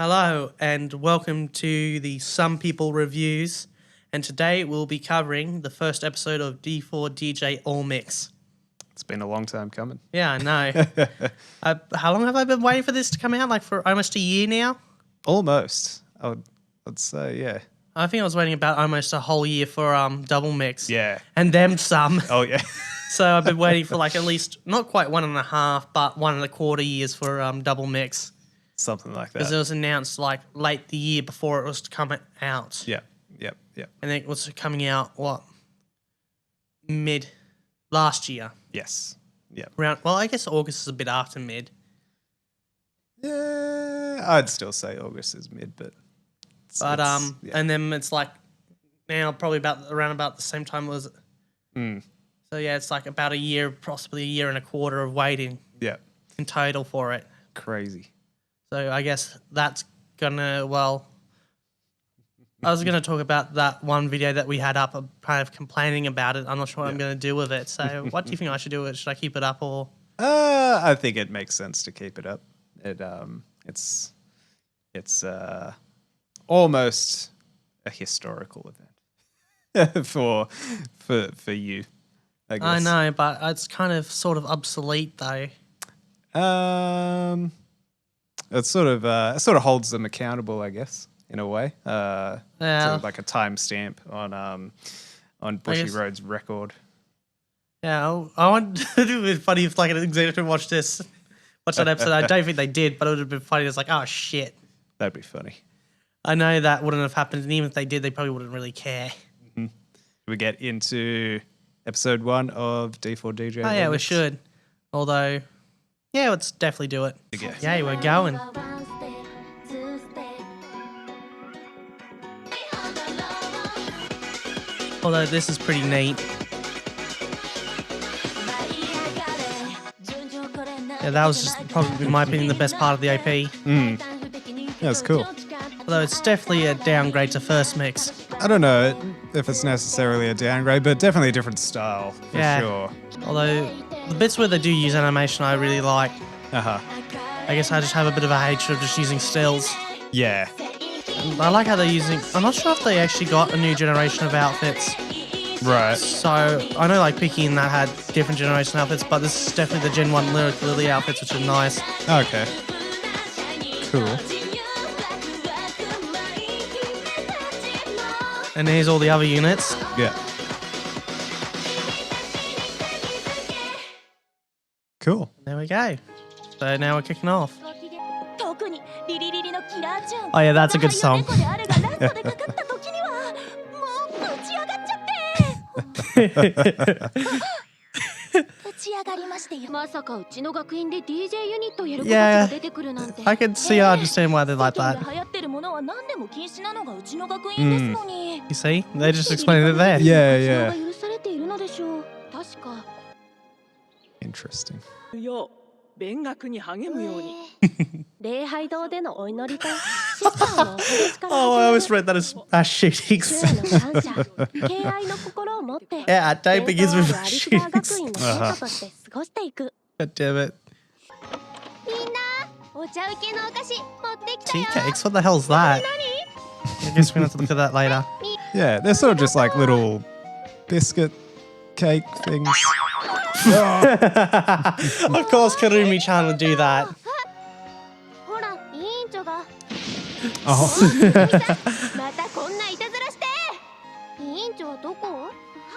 Hello and welcome to the Some People Reviews, and today we'll be covering the first episode of D4DJ All Mix. It's been a long time coming. Yeah, I know. How long have I been waiting for this to come out? Like for almost a year now? Almost. I'd say, yeah. I think I was waiting about almost a whole year for double mix. Yeah. And them some. Oh, yeah. So I've been waiting for like at least, not quite 1.5, but 1.25 years for double mix. Something like that. Because it was announced like late the year before it was to come out. Yep. And it was coming out, what, mid last year? Yes. Yep. Well, I guess August is a bit after mid. Yeah, I'd still say August is mid, but... Yeah. And then it's like now probably around about the same time was it? So yeah, it's like about a year, possibly a year and a quarter of waiting. Yeah. In total for it. Crazy. So I guess that's gonna, well, I was gonna talk about that one video that we had up, kind of complaining about it. I'm not sure what I'm gonna do with it. So what do you think I should do with it? Should I keep it up or? I think it makes sense to keep it up. It's almost a historical event for you, I guess. I know, but it's kind of sort of obsolete though. It sort of holds them accountable, I guess, in a way. Yeah. Sort of like a timestamp on Bushy Road's record. Yeah, I want. It would have been funny if like an executive watched that episode. I don't think they did, but it would have been funny. It's like, oh shit. That'd be funny. I know that wouldn't have happened, and even if they did, they probably wouldn't really care. Mm-hmm. We get into episode 1 of D4DJ. Oh yeah, we should. Although, yeah, let's definitely do it. Yeah, we're going. Although this is pretty neat. Yeah, that was just probably, in my opinion, the best part of the AP. Yeah, it's cool. Although it's definitely a downgrade to first mix. I don't know if it's necessarily a downgrade, but definitely a different style, for sure. Although the bits where they do use animation I really like. I guess I just have a bit of a hatred of just using stills. Yeah. I like how they're using... I'm not sure if they actually got a new generation of outfits. Right. So, I know like PEAKY and that had different generation outfits, but this is definitely the Gen 1 Lyric Lily outfits, which are nice. Okay. Cool. And here's all the other units. Yeah. Cool. There we go. So now we're kicking off. Oh yeah, that's a good song. Yeah, I can see, I understand why they like that. You see? They just explained it there. Yeah. Interesting. Oh, I always read that as mass shootings. Yeah, don't begins with mass shootings. God damn it. Tea cakes? What the hell's that? I guess we're gonna have to look at that later. Yeah, they're sort of just like little biscuit cake things. Of course, Karumi-chan would do that.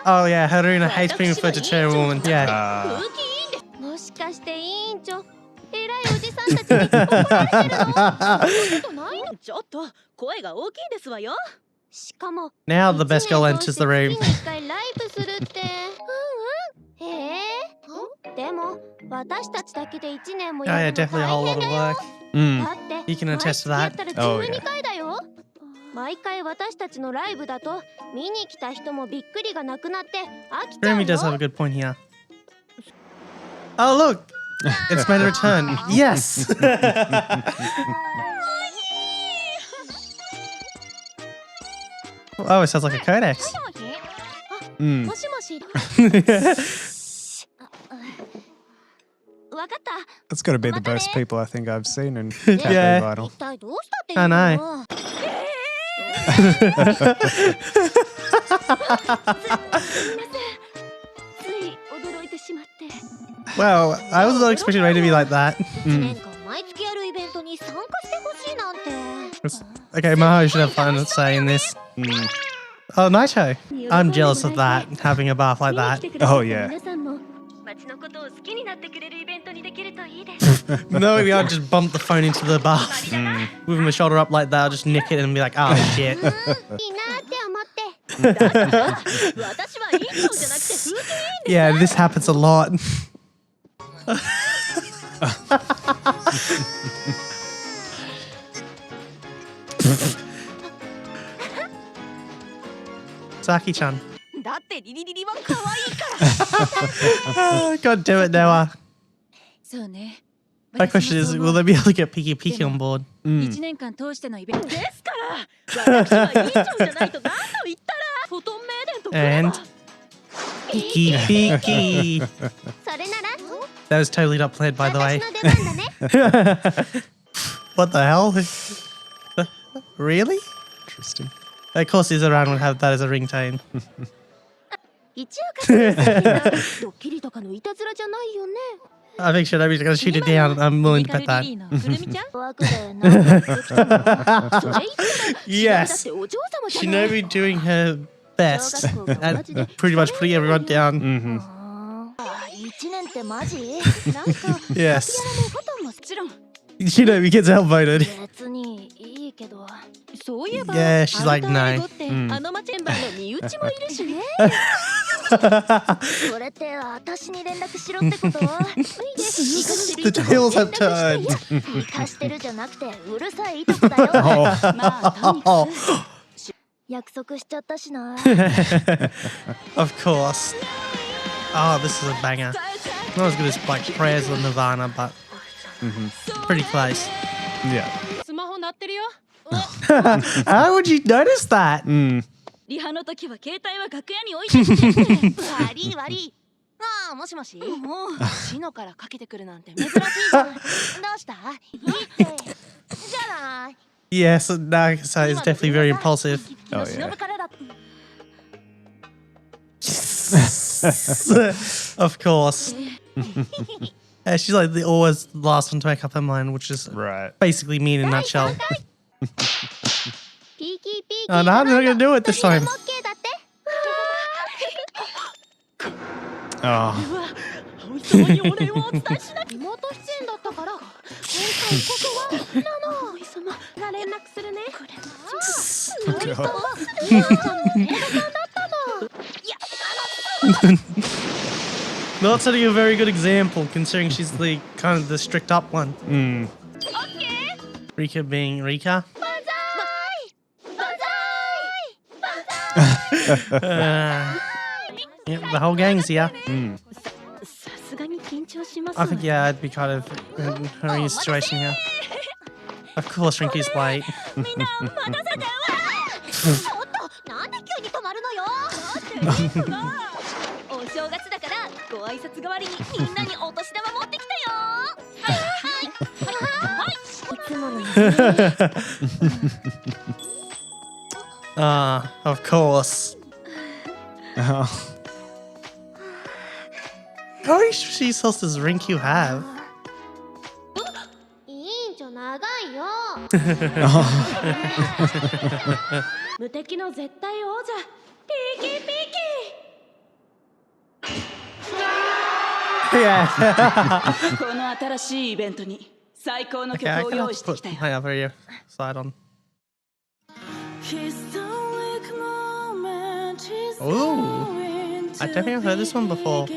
Oh yeah, Haruna hates being referred to chairwoman. Yeah. Now the best girl enters the room. Oh yeah, definitely a whole lot of work. You can attest to that. Oh yeah. Rumi does have a good point here. Oh look! It's made a return. Yes! Oh, it sounds like a codex. That's got to be the best people I think I've seen in cafe vinyl. I know. Well, I was not expecting Ray to be like that. Okay, Maho should have fun saying this. Oh, Naito. I'm jealous of that, having a bath like that. Oh, yeah. No, maybe I'll just bump the phone into the bath. With my shoulder up like that, I'll just nick it and be like, oh, shit. Yeah, this happens a lot. Saki-chan. God damn it, Noah. My question is, will they be able to get PEAKY on board? Mm. And PEAKY. That was totally not planned, by the way. What the hell? Really? Interesting. Of course, Izaraan would have that as a ringtone. I think Shinobi's gonna shoot it down. I'm willing to bet that. Yes. Shinobi doing her best at pretty much putting everyone down. Yes. Shinobi gets outvoted. Yeah, she's like, no. The tails have turned. Of course. Oh, this is a banger. Not as good as like Prayers or Nirvana, but pretty close. Yeah. How would you notice that? Yes, Nagisa is definitely very impulsive. Oh, yeah. Of course. She's like the always last one to make up her mind, which is Right. basically me in a nutshell. Oh, no, they're not going to do it this time. Oh. Not setting a very good example, considering she's the kind of the strict up one. Rika being Rika. Yeah, the whole gang's here. I think, yeah, I'd be kind of in her situation here. Of course, Rinky's late. Of course. Oh. How many sauce does Rinku have? Yeah. Okay, I can have to put my other side on. Ooh, I don't think I've heard this one before.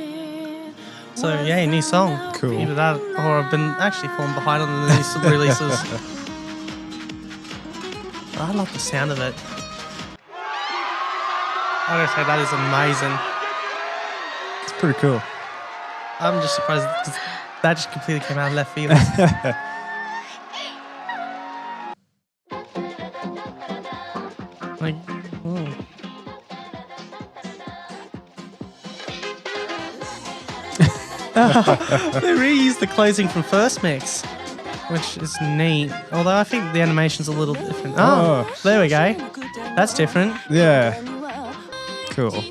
So yeah, new song. Cool. Either that or I've been actually falling behind on the new releases. I love the sound of it. I gotta say that is amazing. It's pretty cool. I'm just surprised that just completely came out of left field. Like, ooh. They reused the closing from first mix. which is neat. Although I think the animation's a little different. Oh, there we go. That's different. Yeah. Cool.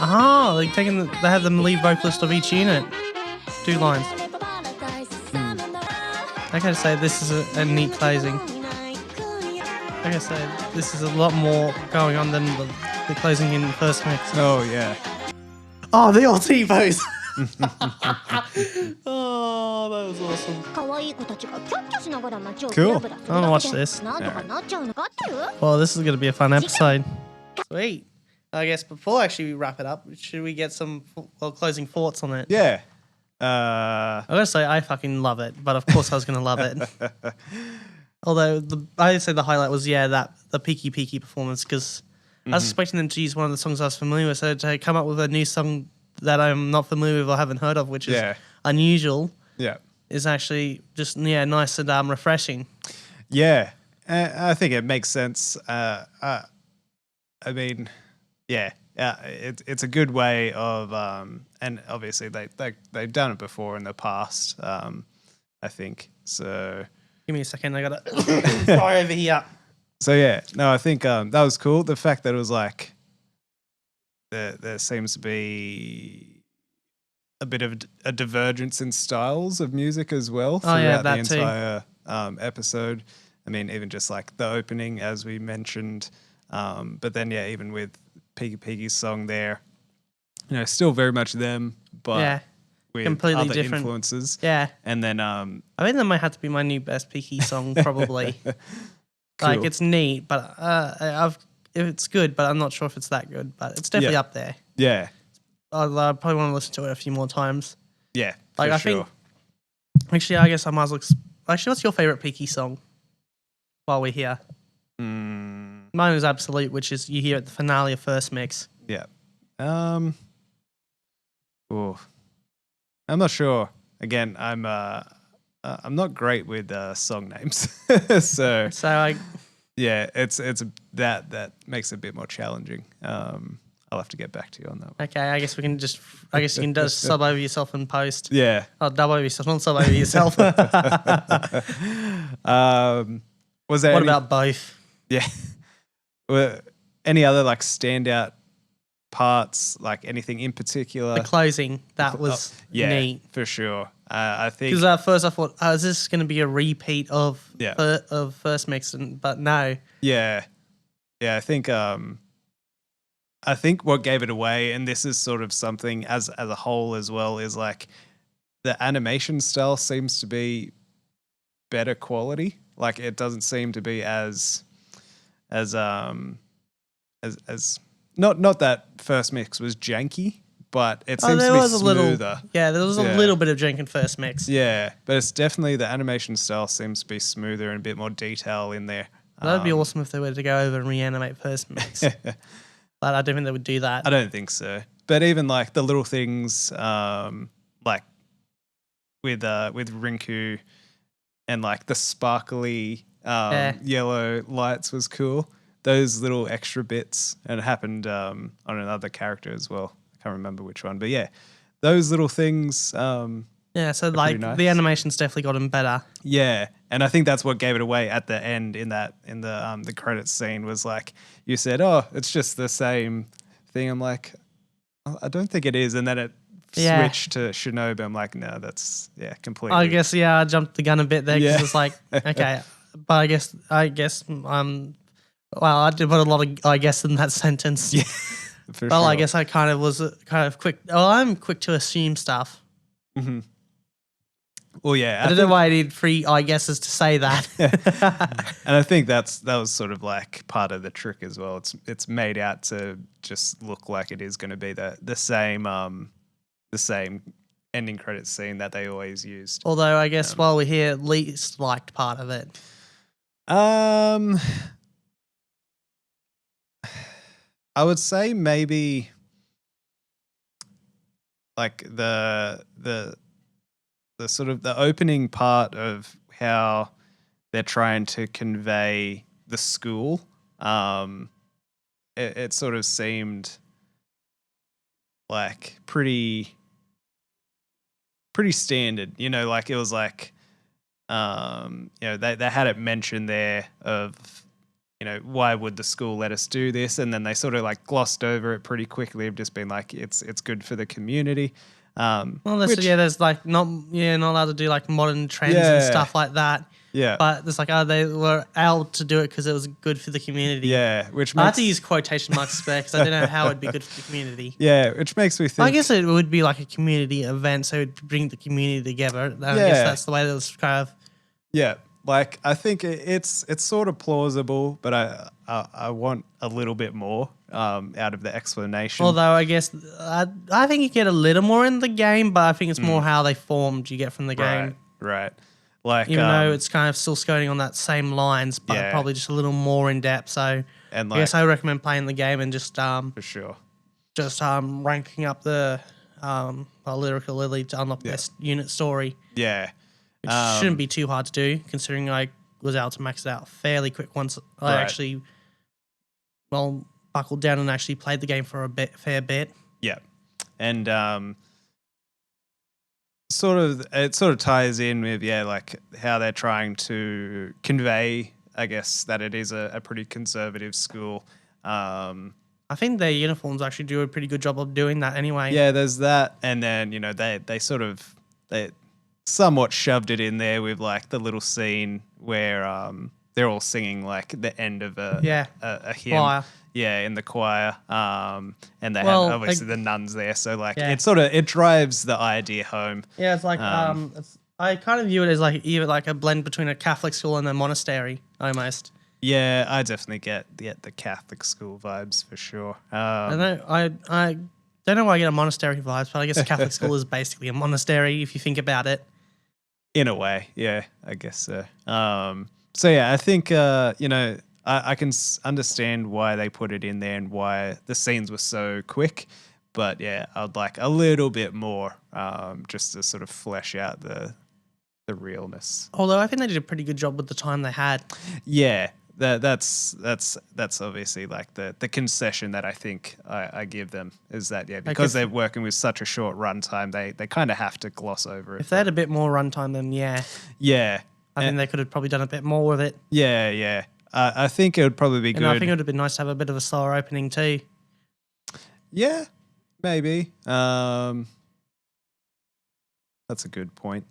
Ah, they have the lead vocalist of each unit. 2 lines. I gotta say, this is a neat closing. I gotta say, this is a lot more going on than the closing in the first mix. Oh, yeah. Oh, the old T-pose! Oh, that was awesome. Cool. I wanna watch this. Well, this is gonna be a fun episode. Sweet. I guess before actually we wrap it up, should we get some closing thoughts on it? Yeah. I gotta say, I fucking love it, but of course I was gonna love it. Although I'd say the highlight was the PEAKY performance, because I was expecting them to use one of the songs I was familiar with, so to come up with a new song that I'm not familiar with or haven't heard of, which is unusual, is actually just nice and refreshing. Yeah, I think it makes sense. I mean, it's a good way of and obviously they've done it before in the past. I think so. Give me a second, I gotta fly over here. So yeah, no, I think that was cool. The fact that it was like there seems to be a bit of a divergence in styles of music as well throughout the entire episode. I mean, even just like the opening, as we mentioned, but then even with PEAKY's song there, still very much them, but with completely other different influences. Yeah, and then I think that might have to be my new best PEAKY song, probably. Cool. Like, it's neat, but it's good, but I'm not sure if it's that good. But it's definitely up there. Yeah, I probably want to listen to it a few more times. Yeah, like for I sure. think. Actually, I guess I might as well. Actually, what's your favorite PEAKY song? While we're here, mine is Absolute, which is you hear at the finale of first mix. Yeah. I'm not sure. Again, I'm not great with song names, so it's that makes it a bit more challenging. I'll have to get back to you on that one. Okay, I guess you can just sub over yourself and post. Yeah. Oh, dub over yourself, not sub over yourself. Was there what about both? Yeah. Were any other like standout parts, like anything in particular? The closing, that was neat. For sure. I think because at first I thought, is this going to be a repeat of first mix? But no. Yeah. I think what gave it away, and this is sort of something as a whole as well, is like the animation style seems to be better quality. Like it doesn't seem to be as not that first mix was janky, but it seems to be smoother. There was a little bit of jank in first mix. Yeah, but it's definitely the animation style seems to be smoother and a bit more detail in there. That'd be awesome if they were to go over and reanimate first mix. But I don't think they would do that. I don't think so. But even like the little things, like with Rinku and like the sparkly yellow lights was cool. Those little extra bits, and it happened on another character as well. I can't remember which one, but yeah, those little things. So like nice. The animation's definitely gotten better. Yeah, and I think that's what gave it away at the end in the credits scene was like you said, oh, it's just the same thing. I'm like, I don't think it is, and then it switched to Shinobi. I'm like, no, that's completely. I guess I jumped the gun a bit there because it's like okay, but I guess well, I did put a lot of I guess in that sentence. Yeah, sure. I guess I kind of was quick. Oh, I'm quick to assume stuff. Mm-hmm. Well, yeah. I don't know why I need 3 I guesses to say that. And I think that was sort of like part of the trick as well. It's made out to just look like it is going to be the same ending credits scene that they always used. Although I guess while we're here, least liked part of it. I would say maybe like the sort of the opening part of how they're trying to convey the school. It sort of seemed like pretty pretty standard. You know, like it was like, you know, they had it mentioned there of, you know, why would the school let us do this? And then they sort of like glossed over it pretty quickly of just being like, it's good for the community. Well, there's like not allowed to do like modern trends and stuff like that. Yeah. But it's like, they were able to do it because it was good for the community. Yeah, which I have to use quotation marks there because I don't know how it'd be good for the community. Yeah, which makes me think. I guess it would be like a community event, so it would bring the community together. I guess that's the way that was kind of. Yeah, like I think it's sort of plausible, but I want a little bit more out of the explanation. Although I guess I think you get a little more in the game, but I think it's more how they formed you get from the game. Right. Like even though it's kind of still skirting on that same lines, but probably just a little more in depth. So and I guess I recommend playing the game and just for sure, just ranking up the lyrical lily to unlock best unit story. Yeah, which shouldn't be too hard to do, considering I was able to max it out fairly quick once I actually buckled down and actually played the game for a fair bit. Yeah, and it sort of ties in with like how they're trying to convey, I guess, that it is a pretty conservative school. I think their uniforms actually do a pretty good job of doing that anyway. Yeah, there's that, and then you know they somewhat shoved it in there with like the little scene where they're all singing like the end of a hymn. Choir. Yeah, in the choir. And they have obviously the nuns there. So like it drives the idea home. Yeah, it's like I kind of view it as like either like a blend between a Catholic school and a monastery almost. Yeah, I definitely get the Catholic school vibes for sure. I don't know why I get a monastery vibes, but I guess a Catholic school is basically a monastery if you think about it. In a way, yeah, I guess so. So yeah, I think you know, I can understand why they put it in there and why the scenes were so quick, but yeah, I'd like a little bit more just to sort of flesh out the realness. Although I think they did a pretty good job with the time they had. Yeah, that's obviously like the concession that I think I give them is that because they're working with such a short runtime, they kind of have to gloss over it. If they had a bit more runtime, then I think they could have probably done a bit more with it. Yeah. I think it would probably be good. I think it would have been nice to have a bit of a slower opening too. Yeah, maybe. That's a good point.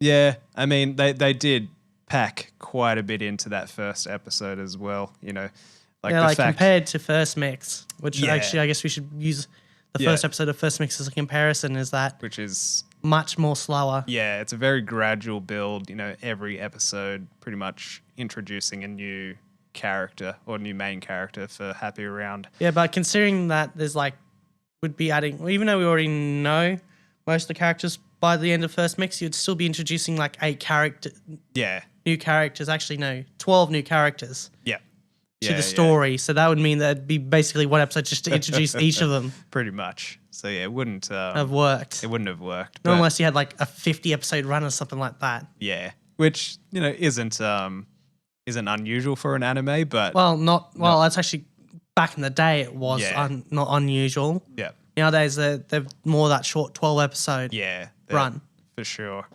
Yeah, I mean, they did pack quite a bit into that first episode as well, you know. Like compared to First Mix, which actually I guess we should use the first episode of First Mix as a comparison, which is much more slower. Yeah, it's a very gradual build, you know, every episode pretty much introducing a new character or new main character for Happy Around. Yeah, but considering that there's would be adding, well, even though we already know most of the characters by the end of First Mix, you'd still be introducing 8 new characters. Actually, no, 12 new characters. Yeah. To the story. So that would mean that it'd be basically one episode just to introduce each of them. Pretty much. So yeah, it wouldn't have worked. It wouldn't have worked. Not unless you had a 50 episode run or something like that. Yeah. Which, you know, isn't unusual for an anime, but that's actually back in the day it was not unusual. Yeah. Nowadays they're more that short 12 episode run. For sure.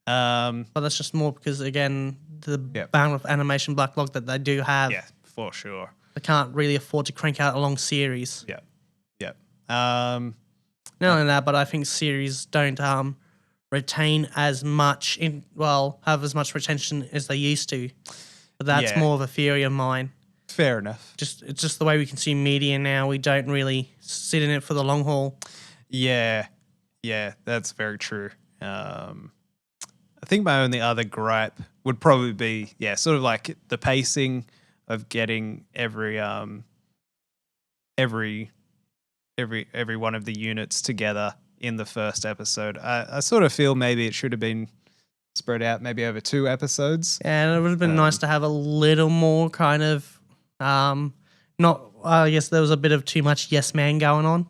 But that's just more because again the bandwidth animation backlog that they do have. Yeah. For sure. They can't really afford to crank out a long series. Yeah. Not only that, but I think series don't retain as much have as much retention as they used to. But that's more of a theory of mine. Fair enough. It's just the way we consume media now. We don't really sit in it for the long haul. Yeah, that's very true. I think my only other gripe would probably be sort of like the pacing of getting every one of the units together in the first episode. I sort of feel maybe it should have been spread out maybe over 2 episodes. Yeah, and it would have been nice to have a little more kind of I guess there was a bit of too much yes man going on.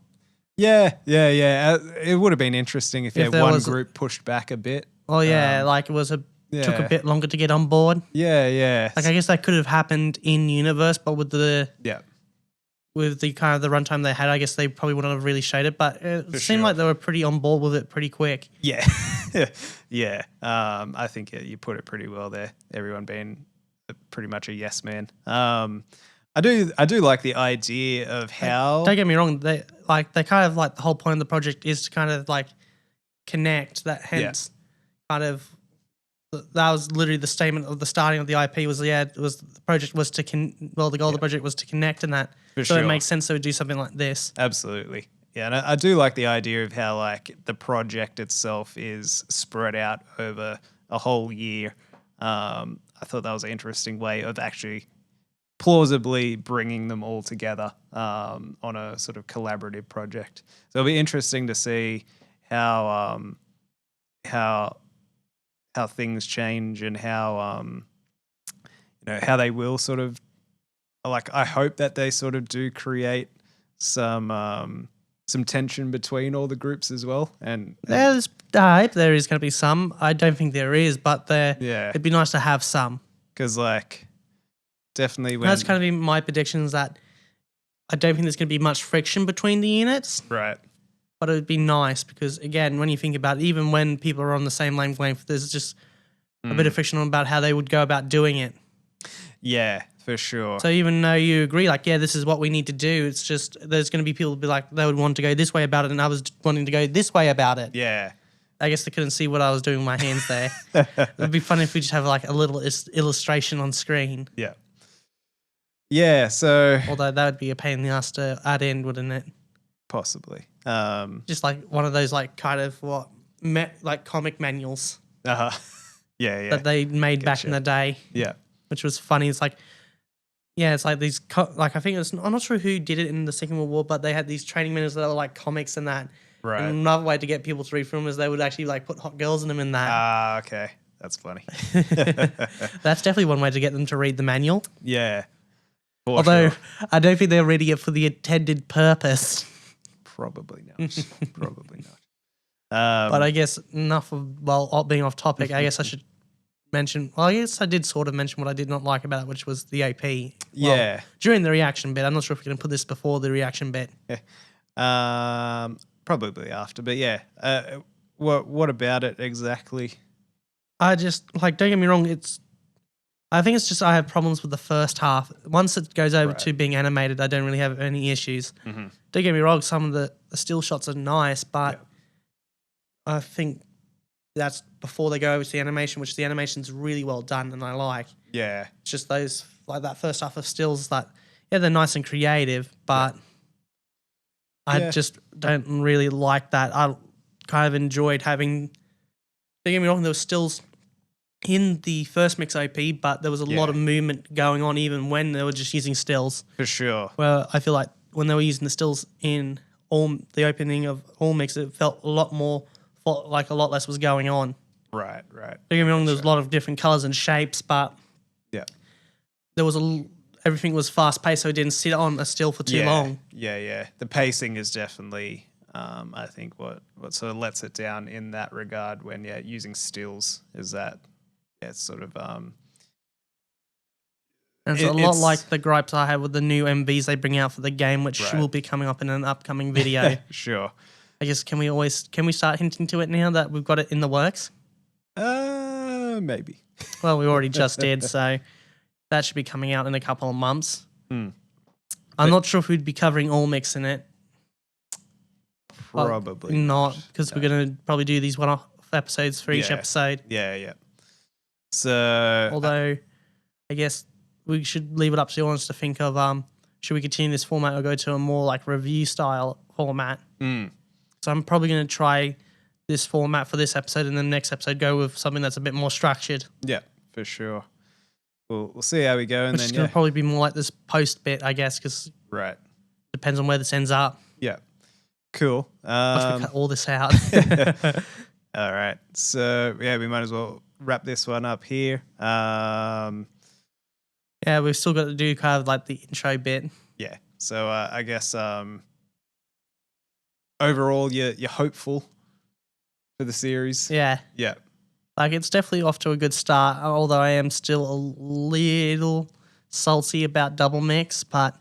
Yeah. It would have been interesting if one group pushed back a bit. Oh yeah, it was took a bit longer to get on board. Yeah. I guess that could have happened in universe, but with the with the kind of the runtime they had, I guess they probably wouldn't have really showed it, but it seemed sure. like they were pretty on board with it pretty quick. Yeah, yeah. I think you put it pretty well there. Everyone being pretty much a yes man. I do like the idea of how. Don't get me wrong, they kind of like the whole point of the project is to kind of like connect that. Hence, kind of that was literally the statement of the starting of the IP was the project was to the goal of the project was to connect and that. For so sure. it makes sense to do something like this. Absolutely. Yeah, and I do like the idea of how like the project itself is spread out over a whole year. I thought that was an interesting way of actually plausibly bringing them all together on a sort of collaborative project. So it'll be interesting to see how things change and how how they will sort of like. I hope that they sort of do create some tension between all the groups as well. And There's I hope there is going to be some. I don't think there is, but it'd be nice to have some. Because like definitely when That's kind of been my predictions that I don't think there's going to be much friction between the units. right. But it would be nice because, again, when you think about it, even when people are on the same length, there's just a bit of friction about how they would go about doing it. Yeah, for sure. So even though you agree, like, yeah, this is what we need to do, it's just there's going to be people who be like, they would want to go this way about it and others wanting to go this way about it. Yeah. I guess they couldn't see what I was doing with my hands there. It would be funny if we just have like a little illustration on screen. Yeah. Yeah, so Although that would be a pain in the ass to add in, wouldn't it? possibly. Just like one of those like kind of like comic manuals Yeah, yeah. that they made back in the day, Yeah. which was funny. It's like, yeah, it's like these like I think I'm not sure who did it in the Second World War, but they had these training manuals that were like comics and that. Right. And another way to get people to read from them is they would actually like put hot girls in them in that. Okay. That's funny. That's definitely one way to get them to read the manual. Yeah. For Although sure. I don't think they're reading it for the intended purpose. Probably not. Probably not. But I guess enough of, being off topic, I guess I should mention, well, I guess I did sort of mention what I did not like about it, which was the AP. Yeah. During the reaction bit. I'm not sure if we're going to put this before the reaction bit. Probably after, but yeah. What about it exactly? I just, like, don't get me wrong, I think it's just I have problems with the first half. Once it goes over to being animated, I don't really have any issues. Mm-hmm. Don't get me wrong, some of the still shots are nice, but I think that's before they go over to the animation, which the animation's really well done and I like. Yeah. It's just those, like that first half of stills that, yeah, they're nice and creative, but I just don't really like that. I kind of enjoyed having, don't get me wrong, there was stills in the first mix OP, but there was a lot of movement going on even when they were just using stills. For sure. Well, I feel like when they were using the stills in the opening of all mix, it felt a lot more, like a lot less was going on. Right. Don't get me wrong, there was a lot of different colours and shapes, but there was everything was fast paced, so it didn't sit on a still for too long. Yeah. The pacing is definitely, I think, what sort of lets it down in that regard when using stills is that it's sort of and it's a lot like the gripes I have with the new MVs they bring out for the game, which will be coming up in an upcoming video. Sure. I guess can we start hinting to it now that we've got it in the works? Maybe. Well, we already just did, so that should be coming out in a couple of months. I'm not sure if we'd be covering all mix in it. Probably not, because we're going to probably do these one-off episodes for each episode. Yeah. So, although, I guess we should leave it up to you to think of, should we continue this format or go to a more like review style format? So I'm probably going to try this format for this episode, and then the next episode go with something that's a bit more structured. Yeah, for sure. We'll see how we go, and Which is going to probably be more like this post bit, I guess, because depends on where this ends up. Yeah, cool. Once we cut all this out. All right, so we might as well wrap this one up here. We've still got to do kind of like the intro bit. Yeah, so I guess overall you're hopeful for the series. Yeah. Like, it's definitely off to a good start, although I am still a little salty about Double Mix, but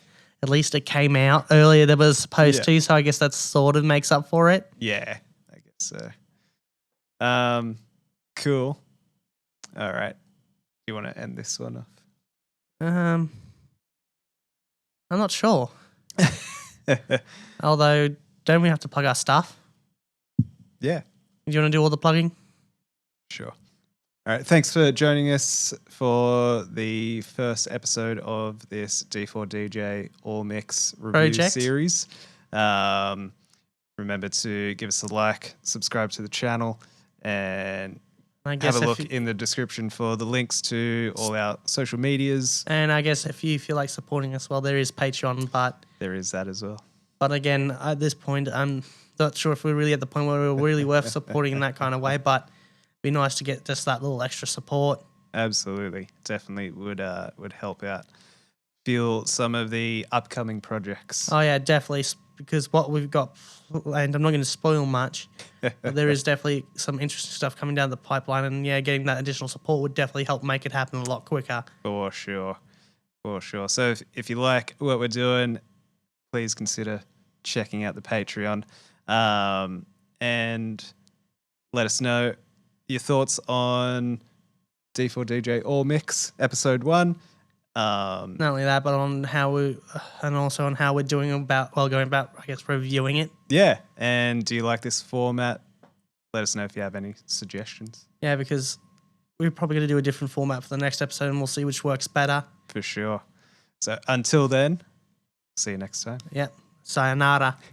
at least it came out earlier than it was supposed to, so I guess that sort of makes up for it. Yeah, I guess so. Cool. All right. Do you want to end this one off? I'm not sure. Although, don't we have to plug our stuff? Yeah. Do you want to do all the plugging? Sure. All right. Thanks for joining us for the first episode of this D4DJ All Mix review Project. series. Remember to give us a like, subscribe to the channel, and I guess have a look in the description for the links to all our social medias. And I guess if you feel like supporting us, well, there is Patreon, but There is that as well. But again, at this point, I'm not sure if we're really at the point where we're really worth supporting in that kind of way, but it'd be nice to get just that little extra support. Absolutely. Definitely would help out. Fuel some of the upcoming projects. Oh, yeah, definitely, because what we've got, and I'm not going to spoil much, but there is definitely some interesting stuff coming down the pipeline, and yeah, getting that additional support would definitely help make it happen a lot quicker. For sure. For sure. So if you like what we're doing, please consider checking out the Patreon, and let us know your thoughts on D4DJ All Mix episode 1. Not only that, but on how we, and also on how we're doing going about, I guess, reviewing it. Yeah. And do you like this format? Let us know if you have any suggestions. Yeah, because we're probably going to do a different format for the next episode, and we'll see which works better. For sure. So until then, see you next time. Yeah. Sayonara.